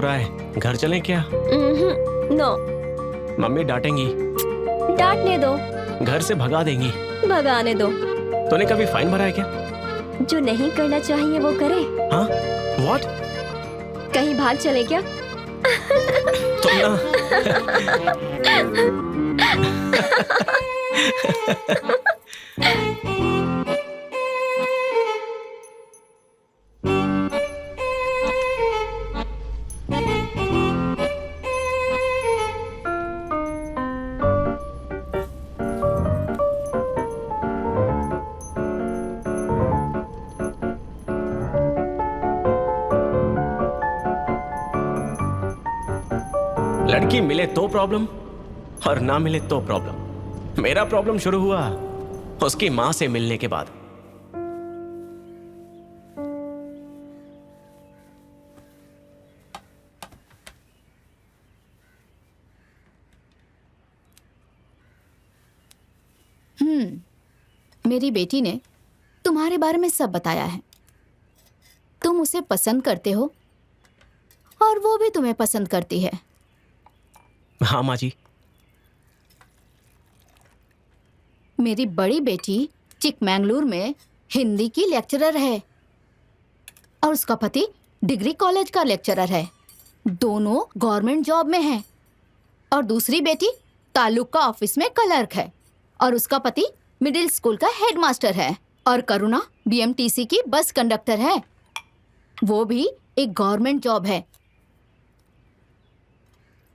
रहा है, घर चलें क्या? नो। मम्मी डांटेंगी। डांटने दो। घर से भगा देंगी। भगाने दो। तूने कभी फाइन भरा है क्या? जो नहीं करना चाहिए वो करे। हाँ? What? कहीं भाग चले क्या? तुम ना लड़की मिले तो प्रॉब्लम और ना मिले तो प्रॉब्लम। मेरा प्रॉब्लम शुरू हुआ उसकी मां से मिलने के बाद। मेरी बेटी ने तुम्हारे बारे में सब बताया है। तुम उसे पसंद करते हो और वो भी तुम्हें पसंद करती है। हाँ माँ जी। मेरी बड़ी बेटी चिकमंगलुरु में हिंदी की लेक्चरर है और उसका पति डिग्री कॉलेज का लेक्चरर है। दोनों गवर्नमेंट जॉब में हैं। और दूसरी बेटी तालुका ऑफिस में क्लर्क है और उसका पति मिडिल स्कूल का हेडमास्टर है। और करुणा बीएमटीसी की बस कंडक्टर है, वो भी एक गवर्नमेंट जॉब है।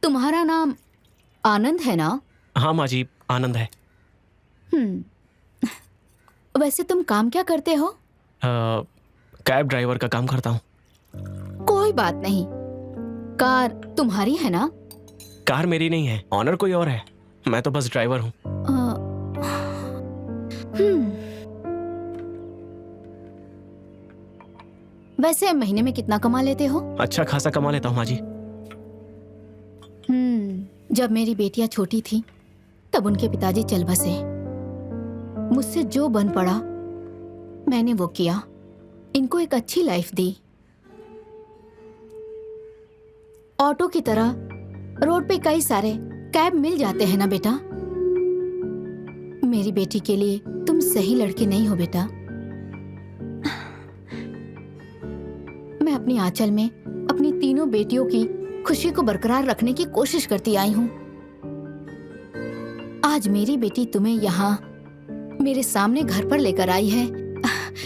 तुम्हारा नाम आनंद है ना? हाँ माँ जी, आनंद है। वैसे तुम काम क्या करते हो? कैब ड्राइवर का काम करता हूँ। कोई बात नहीं। कार तुम्हारी है ना? कार मेरी नहीं है, ऑनर कोई और है। मैं तो बस ड्राइवर हूँ। वैसे महीने में कितना कमा लेते हो? अच्छा खासा कमा लेता हूँ माँ जी। जब मेरी बेटियां छोटी थी तब उनके पिताजी चल बसे। मुझसे जो बन पड़ा मैंने वो किया। इनको एक अच्छी लाइफ दी। ऑटो की तरह रोड पे कई सारे कैब मिल जाते हैं ना बेटा। मेरी बेटी के लिए तुम सही लड़के नहीं हो बेटा। मैं अपनी आंचल में अपनी तीनों बेटियों की खुशी को बरकरार रखने की कोशिश करती आई हूँ। आज मेरी बेटी तुम्हें यहाँ मेरे सामने घर पर लेकर आई है।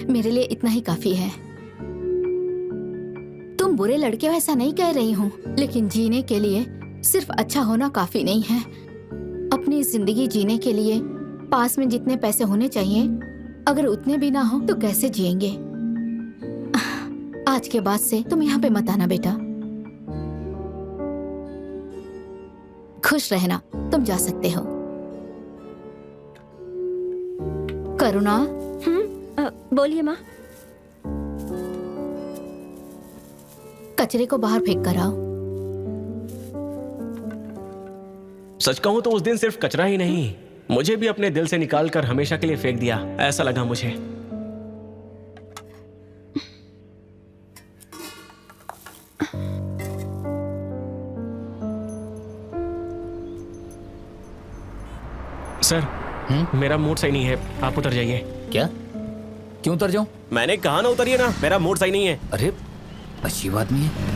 मेरे लिए इतना ही काफी है। तुम बुरे लड़के हो ऐसा नहीं कह रही हूँ, लेकिन जीने के लिए सिर्फ अच्छा होना काफी नहीं है। अपनी जिंदगी जीने के लिए पास में जितने पैसे होने चाहिए, अगर उतने भी ना हो तो कैसे जिएंगे? आज के बाद से तुम यहाँ पे मत आना बेटा। खुश रहना, तुम जा सकते हो। करुणा। बोलिए माँ। कचरे को बाहर फेंक कर आओ। सच कहूं तो उस दिन सिर्फ कचरा ही नहीं, मुझे भी अपने दिल से निकाल कर हमेशा के लिए फेंक दिया, ऐसा लगा मुझे। सर, मेरा मूड सही नहीं है, आप उतर जाइए। क्या? क्यों उतर जाऊं? मैंने कहा ना उतरिए ना, मेरा मूड सही नहीं है। अरे अजीब आदमी है।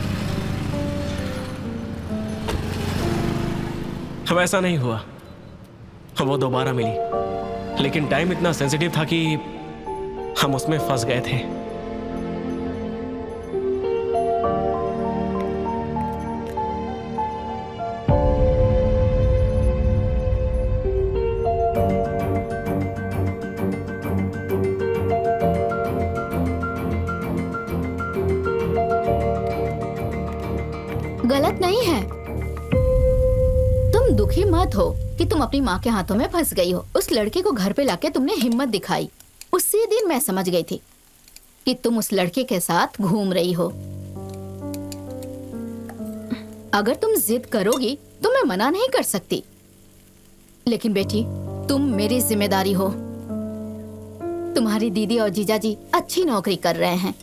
वैसा नहीं हुआ, वो दोबारा मिली, लेकिन टाइम इतना सेंसिटिव था कि हम उसमें फंस गए थे। गलत नहीं है। तुम दुखी मत हो कि तुम अपनी माँ के हाथों में फंस गई हो। उस लड़के को घर पे लाके तुमने हिम्मत दिखाई। उसी दिन मैं समझ गई थी कि तुम उस लड़के के साथ घूम रही हो। अगर तुम जिद करोगी तो मैं मना नहीं कर सकती, लेकिन बेटी तुम मेरी जिम्मेदारी हो। तुम्हारी दीदी और जीजाजी अच्छी नौकरी कर रहे हैं,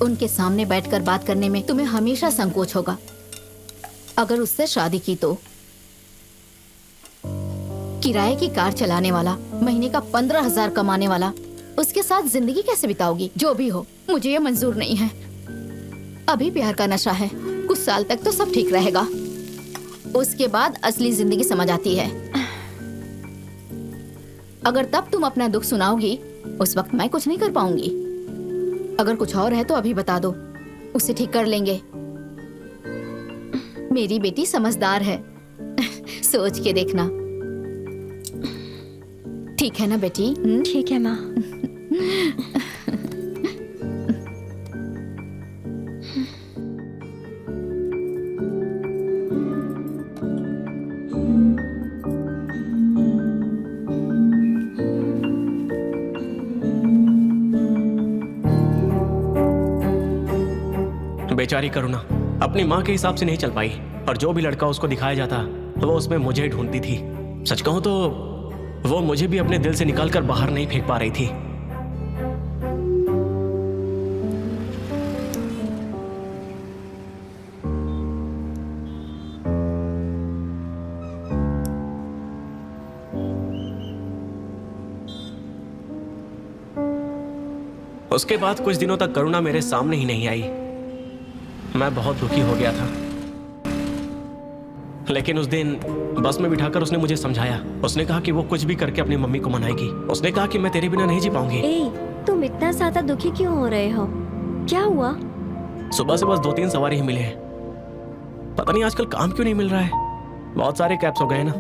उनके सामने बैठकर बात करने में तुम्हें हमेशा संकोच होगा। अगर उससे शादी की तो किराए की कार चलाने वाला, महीने का 15,000 कमाने वाला, उसके साथ जिंदगी कैसे बिताओगी? जो भी हो, मुझे ये मंजूर नहीं है। अभी प्यार का नशा है, कुछ साल तक तो सब ठीक रहेगा, उसके बाद असली जिंदगी समझ आती है। अगर तब तुम अपना दुख सुनाओगी, उस वक्त मैं कुछ नहीं कर पाऊंगी। अगर कुछ और है तो अभी बता दो, उसे ठीक कर लेंगे। मेरी बेटी समझदार है, सोच के देखना। ठीक है ना बेटी? ठीक है माँ। बेचारी करुणा अपनी माँ के हिसाब से नहीं चल पाई, और जो भी लड़का उसको दिखाया जाता वो उसमें मुझे ढूंढती थी। सच कहूं तो वो मुझे भी अपने दिल से निकालकर बाहर नहीं फेंक पा रही थी। उसके बाद कुछ दिनों तक करुणा मेरे सामने ही नहीं आई। मैं बहुत दुखी हो गया था, लेकिन उस दिन बस में बिठाकर उसने मुझे समझाया। उसने कहा कि वो कुछ भी करके अपनी मम्मी को मनाएगी। उसने कहा कि मैं तेरे बिना नहीं जी पाऊंगी। तुम इतना ज्यादा दुखी क्यों हो रहे हो? क्या हुआ? सुबह से बस 2-3 सवारी ही मिले हैं। पता नहीं आजकल काम क्यों नहीं मिल रहा है। बहुत सारे कैब्स हो गए ना।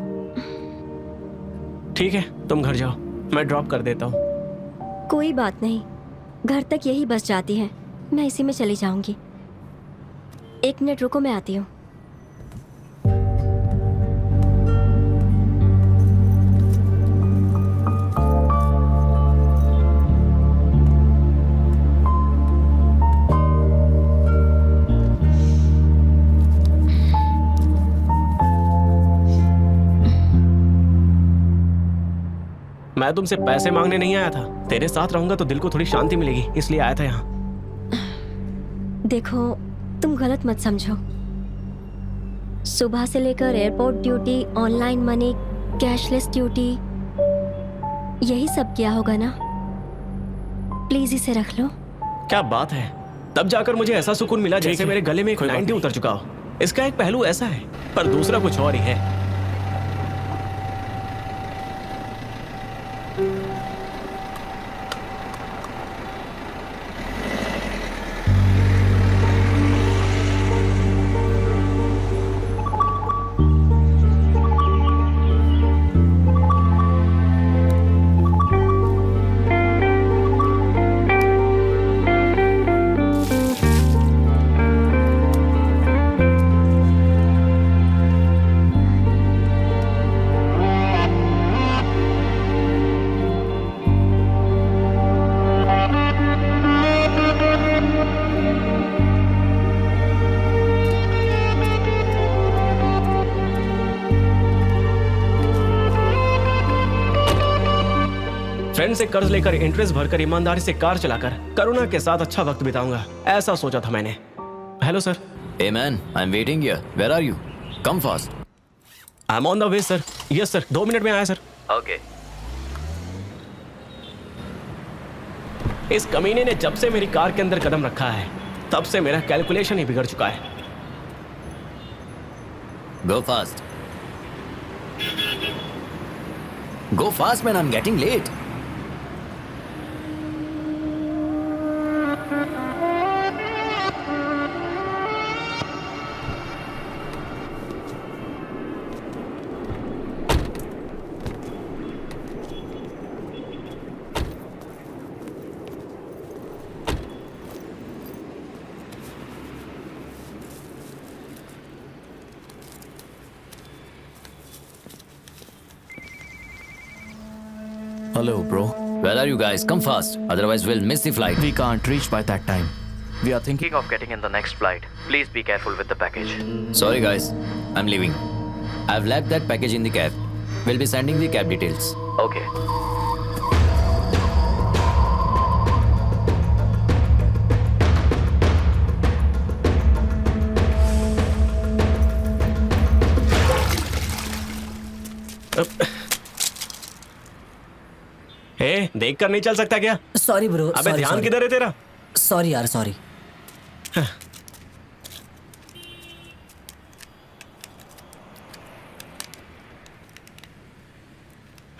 ठीक है, तुम घर जाओ, मैं ड्रॉप कर देता हूँ। कोई बात नहीं, घर तक यही बस जाती है, मैं इसी में चली जाऊंगी। 1 मिनट रुको, मैं आती हूँ। मैं तुमसे पैसे मांगने नहीं आया था। तेरे साथ रहूंगा तो दिल को थोड़ी शांति मिलेगी, इसलिए आया था यहाँ। देखो, तुम गलत मत समझो। सुबह से लेकर airport duty, online money, cashless duty, यही सब किया होगा ना? प्लीज इसे रख लो। क्या बात है, तब जाकर मुझे ऐसा सुकून मिला जैसे मेरे गले में एक 90 उतर चुका हो। इसका एक पहलू ऐसा है, पर दूसरा कुछ और ही है। फ्रेंड से कर्ज लेकर, इंटरेस्ट भरकर, ईमानदारी से कार चलाकर करुणा के साथ अच्छा वक्त बिताऊंगा, ऐसा सोचा था मैंने। Hello sir. Hey man, I'm waiting here. Where are you? Come fast. I'm on the way sir. Yes sir, 2 minute में आया सर। Okay. इस कमीने ने जब से मेरी कार के अंदर कदम रखा है, तब से मेरा कैलकुलेशन ही बिगड़ चुका है। Go fast. Go fast man, I'm getting late. Hello, bro. Where are you guys? Come fast. Otherwise we'll miss the flight. We can't reach by that time. We are thinking of getting in the next flight. Please be careful with the package. Sorry guys, I'm leaving. I've left that package in the cab. We'll be sending the cab details. Okay. ए, देख कर नहीं चल सकता क्या? Sorry bro. अबे ध्यान किधर है तेरा? सॉरी यार, सॉरी।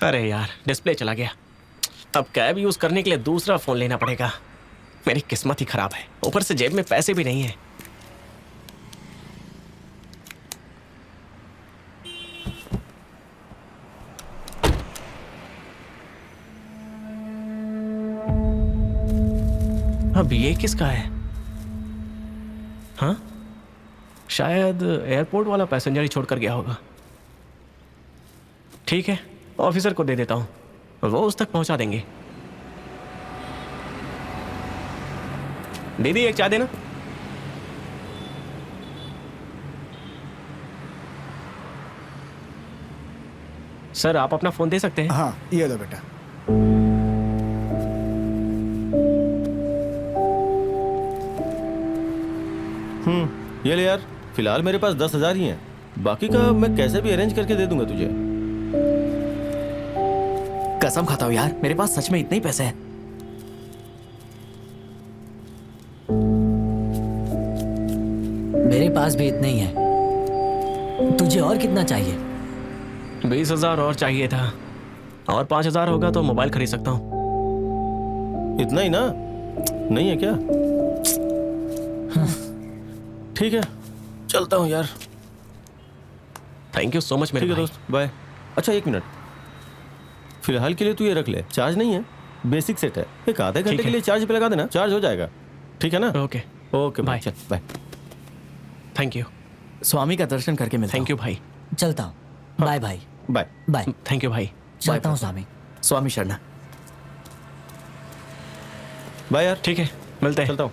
अरे यार, डिस्प्ले चला गया। अब कैब यूज करने के लिए दूसरा फोन लेना पड़ेगा। मेरी किस्मत ही खराब है, ऊपर से जेब में पैसे भी नहीं है। अब ये किसका है? हाँ, शायद एयरपोर्ट वाला पैसेंजर ही छोड़कर गया होगा। ठीक है, ऑफिसर को दे देता हूँ, वो उस तक पहुंचा देंगे। दीदी एक चाय देना। सर आप अपना फोन दे सकते हैं? हाँ, ये लो बेटा। ये ले यार, फिलहाल मेरे पास 10,000 ही हैं। बाकी का मैं कैसे भी अरेंज करके दे दूंगा तुझे। कसम खाता हूँ यार, मेरे पास सच में इतने ही पैसे हैं। मेरे पास भी इतने ही है। तुझे और कितना चाहिए? 20,000 और चाहिए था, और 5,000 होगा तो मोबाइल खरीद सकता हूँ। इतना ही ना? नहीं है क्या? ठीक है, चलता हूँ यार। थैंक यू सो मच मेरे ठीक है भाई। दोस्त, बाय। अच्छा 1 मिनट, फिलहाल के लिए तू ये रख ले, चार्ज नहीं है, बेसिक सेट है। एक आधे घंटे है। के लिए चार्ज पे लगा देना, चार्ज हो जाएगा। ठीक है ना? Okay, okay bye. चल बाय। Thank you. स्वामी का दर्शन करके मिलता थैंक यू भाई। चलता हूँ। बाय भाई। बाय। बाय। थैंक यू भाई। चलता हूँ स्वामी। हूँ। स्वामी शरणा। बाय यार, ठीक है, मिलते हैं। चलता हूँ।